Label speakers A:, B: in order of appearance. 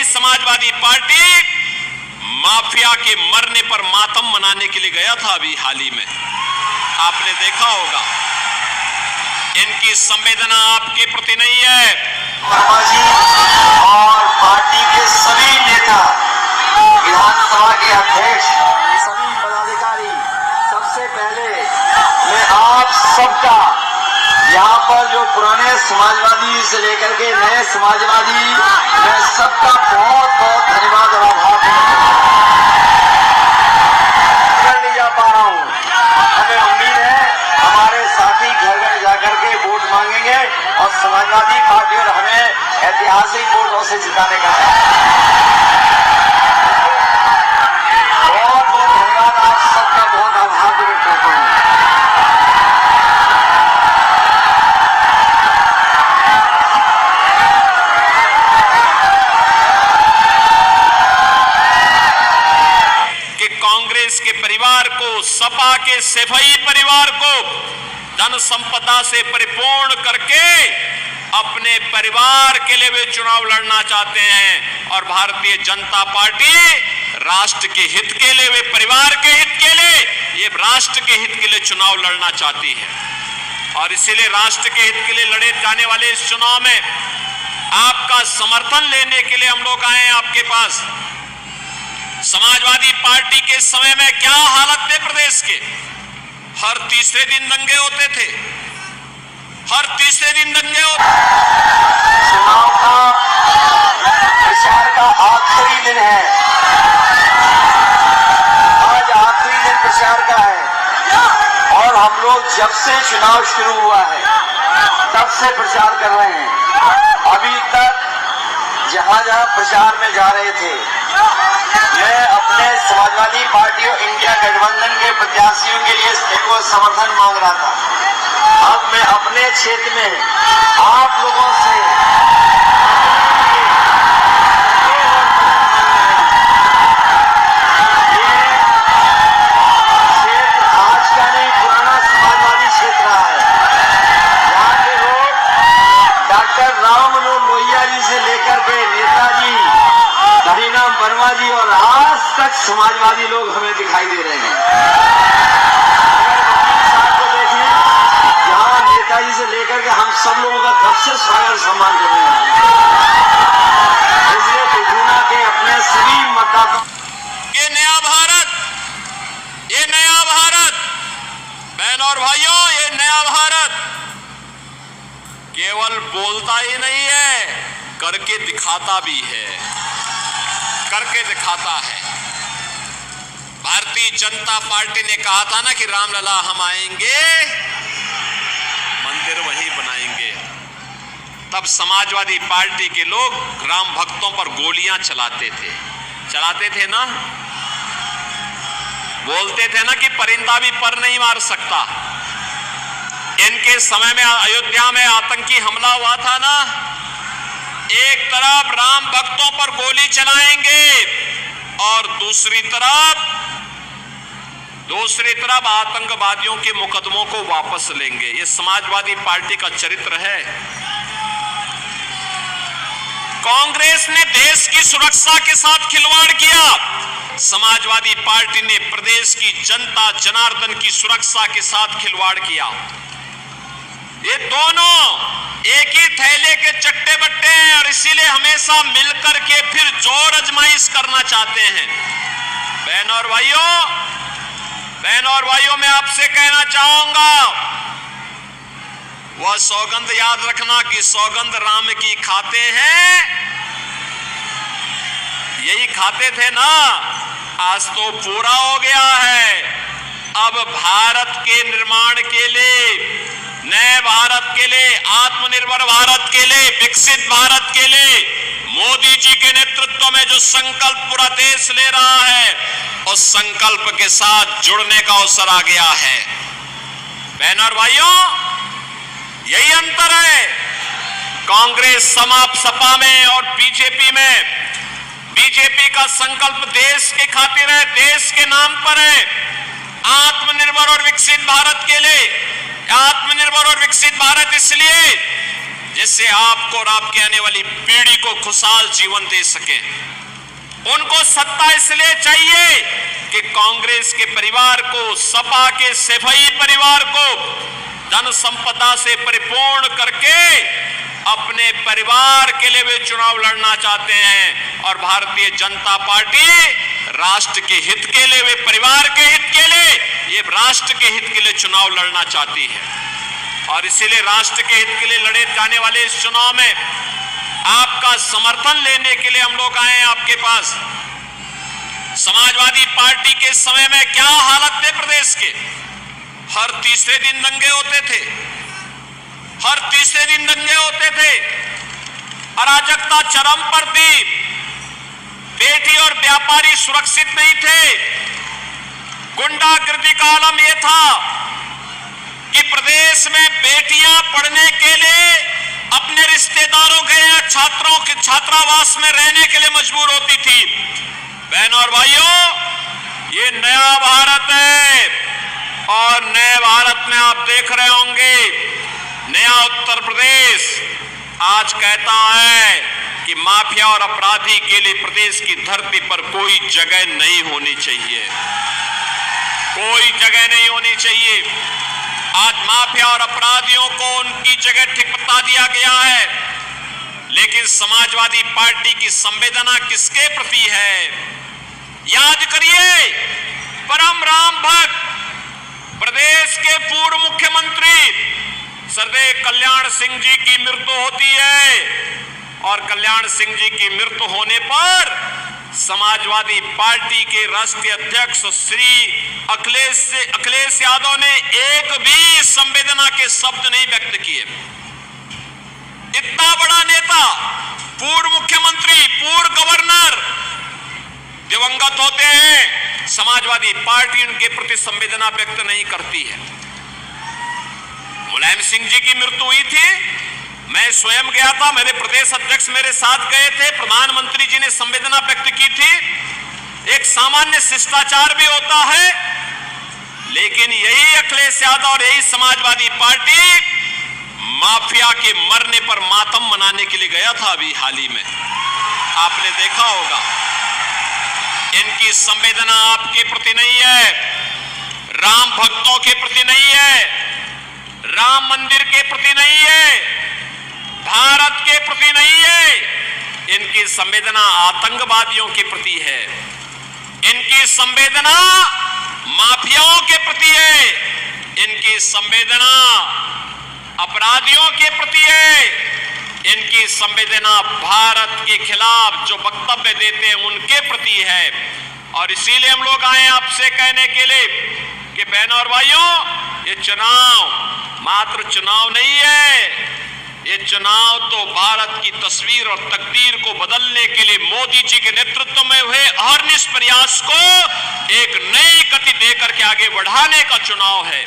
A: ही Samajwadi party mafia के मरने पर मातम मनाने के लिए गया था अभी हाल ही में, आपने देखा होगा। इनकी संवेदना आपके प्रति नहीं है।
B: वर्मा जी और पार्टी के सभी नेता, विधानसभा के अध्यक्ष, सभी पदाधिकारी, सबसे पहले मैं आप सबका यहाँ पर जो पुराने समाजवादी से लेकर के नए समाजवादी, मैं सबका बहुत बहुत धन्यवाद और आभार नहीं जा पा रहा हूँ। हमें उम्मीद है हमारे साथी घर घर जाकर के वोट मांगेंगे और समाजवादी पार्टी और हमें ऐतिहासिक वोटों से जिताने का है। बहुत बहुत धन्यवाद, आप सबका बहुत आभार व्यक्त करता हूँ।
A: कांग्रेस के परिवार को, सपा के सेफई परिवार को धन संपदा से परिपूर्ण करके अपने परिवार के लिए वे चुनाव लड़ना चाहते हैं और भारतीय जनता पार्टी राष्ट्र के हित के लिए, वे परिवार के हित के लिए, ये राष्ट्र के हित के लिए चुनाव लड़ना चाहती है। और इसीलिए राष्ट्र के हित के लिए लड़े जाने वाले इस चुनाव में आपका समर्थन लेने के लिए हम लोग आए हैं आपके पास। समाजवादी पार्टी के समय में क्या हालत थे प्रदेश के, हर तीसरे दिन दंगे होते थे, हर तीसरे दिन दंगे होते।
B: चुनाव का प्रचार का आखिरी दिन है, आज आखिरी दिन प्रचार का है और हम लोग जब से चुनाव शुरू हुआ है तब से प्रचार कर रहे हैं। अभी तक जहां जहां प्रचार में जा रहे थे, मैं अपने समाजवादी पार्टी और इंडिया गठबंधन के प्रत्याशियों के लिए देखो समर्थन मांग रहा था। अब मैं अपने क्षेत्र में आप लोगों से ये क्षेत्र आज का नहीं, पुराना समाजवादी क्षेत्र रहा है। यहाँ के लोग डॉक्टर राम मनोहर लोहिया जी से लेकर के नेताजी हरिनाम वर्मा जी और आज तक समाजवादी लोग हमें दिखाई दे रहे हैं। अगर वकील साहब को देखें, यहाँ नेताजी से लेकर के हम सब लोगों का कब से स्वागत सम्मान कर रहे हैं। इसलिए विभिन्न के अपने सभी मतदाताओं,
A: ये नया भारत, ये नया भारत बहनों और भाइयों, ये नया भारत केवल बोलता ही नहीं है, करके दिखाता भी है, करके दिखाता है। भारतीय जनता पार्टी ने कहा था ना कि रामलला हम आएंगे, मंदिर वहीं बनाएंगे। तब समाजवादी पार्टी के लोग राम भक्तों पर गोलियां चलाते थे ना, बोलते थे ना कि परिंदा भी पर नहीं मार सकता। इनके समय में अयोध्या में आतंकी हमला हुआ था ना, एक तरफ राम भक्तों पर गोली चलाएंगे और दूसरी तरफ आतंकवादियों के मुकदमों को वापस लेंगे। ये समाजवादी पार्टी का चरित्र है। कांग्रेस ने देश की सुरक्षा के साथ खिलवाड़ किया, समाजवादी पार्टी ने प्रदेश की जनता जनार्दन की सुरक्षा के साथ खिलवाड़ किया। ये दोनों एक ही थैले के चट्टे बट्टे हैं और इसीलिए हमेशा मिलकर के फिर जोर आजमाइश करना चाहते हैं। बहनों और भाइयों, मैं आपसे कहना चाहूंगा, वह सौगंध याद रखना कि सौगंध राम की खाते हैं, यही खाते थे ना, आज तो पूरा हो गया है। अब भारत के निर्माण के लिए, नए भारत के लिए, आत्मनिर्भर भारत के लिए, विकसित भारत के लिए मोदी जी के नेतृत्व में जो संकल्प पूरा देश ले रहा है, उस संकल्प के साथ जुड़ने का अवसर आ गया है। बहनों और भाइयों, यही अंतर है कांग्रेस सपा में और बीजेपी में। बीजेपी का संकल्प देश के खातिर है, देश के नाम पर है, आत्मनिर्भर और विकसित भारत के लिए। आत्मनिर्भर और विकसित भारत इसलिए जिससे आपको और आपके आने वाली पीढ़ी को खुशहाल जीवन दे सके। उनको सत्ता इसलिए चाहिए कि कांग्रेस के परिवार को, सपा के सेफई परिवार को धन संपदा से परिपूर्ण करके अपने परिवार के लिए वे चुनाव लड़ना चाहते हैं। और भारतीय जनता पार्टी राष्ट्र के हित के लिए, वे परिवार के हित के लिए, ये राष्ट्र के हित के लिए चुनाव लड़ना चाहती है। और इसीलिए राष्ट्र के हित के लिए लड़े जाने वाले इस चुनाव में आपका समर्थन लेने के लिए हम लोग आए हैं आपके पास। समाजवादी पार्टी के समय में क्या हालत थे प्रदेश के, हर तीसरे दिन दंगे होते थे, हर तीसरे दिन दंगे होते थे, अराजकता चरम पर थी, बेटी और व्यापारी सुरक्षित नहीं थे, गुंडागर्दी का आलम यह था कि प्रदेश में बेटियां पढ़ने के लिए अपने रिश्तेदारों के या छात्रों के छात्रावास में रहने के लिए मजबूर होती थी। बहनों और भाइयों, ये नया भारत है और नए भारत में आप देख रहे होंगे नया उत्तर प्रदेश आज कहता है कि माफिया और अपराधी के लिए प्रदेश की धरती पर कोई जगह नहीं होनी चाहिए, कोई जगह नहीं होनी चाहिए। आज माफिया और अपराधियों को उनकी जगह ठीक बता दिया गया है, लेकिन समाजवादी पार्टी की संवेदना किसके प्रति है? याद करिए, परम राम भक्त प्रदेश के पूर्व मुख्यमंत्री सरदेव कल्याण सिंह जी की मृत्यु होती है और कल्याण सिंह जी की मृत्यु होने पर समाजवादी पार्टी के राष्ट्रीय अध्यक्ष श्री अखिलेश यादव ने एक भी संवेदना के शब्द नहीं व्यक्त किए। इतना बड़ा नेता, पूर्व मुख्यमंत्री, पूर्व गवर्नर दिवंगत होते हैं, समाजवादी पार्टी उनके प्रति संवेदना व्यक्त नहीं करती है। मुलायम सिंह जी की मृत्यु हुई थी, मैं स्वयं गया था, मेरे प्रदेश अध्यक्ष मेरे साथ गए थे, प्रधानमंत्री जी ने संवेदना व्यक्त की थी। एक सामान्य शिष्टाचार भी होता है, लेकिन यही अखिलेश यादव और यही समाजवादी पार्टी माफिया के मरने पर मातम मनाने के लिए गया था अभी हाल ही में, आपने देखा होगा। इनकी संवेदना आपके प्रति नहीं है, राम भक्तों के प्रति नहीं है, राम मंदिर के प्रति नहीं है, भारत के प्रति नहीं है। इनकी संवेदना आतंकवादियों के प्रति है, इनकी संवेदना माफियाओं के प्रति है, इनकी संवेदना अपराधियों के प्रति है, इनकी संवेदना भारत के खिलाफ जो वक्तव्य देते हैं उनके प्रति है। और इसीलिए हम लोग आए आपसे कहने के लिए कि बहनों और भाइयों, ये चुनाव मात्र चुनाव नहीं है, ये चुनाव तो भारत की तस्वीर और तकदीर को बदलने के लिए मोदी जी के नेतृत्व में हुए अहर्निश प्रयास को एक नई गति देकर के आगे बढ़ाने का चुनाव है।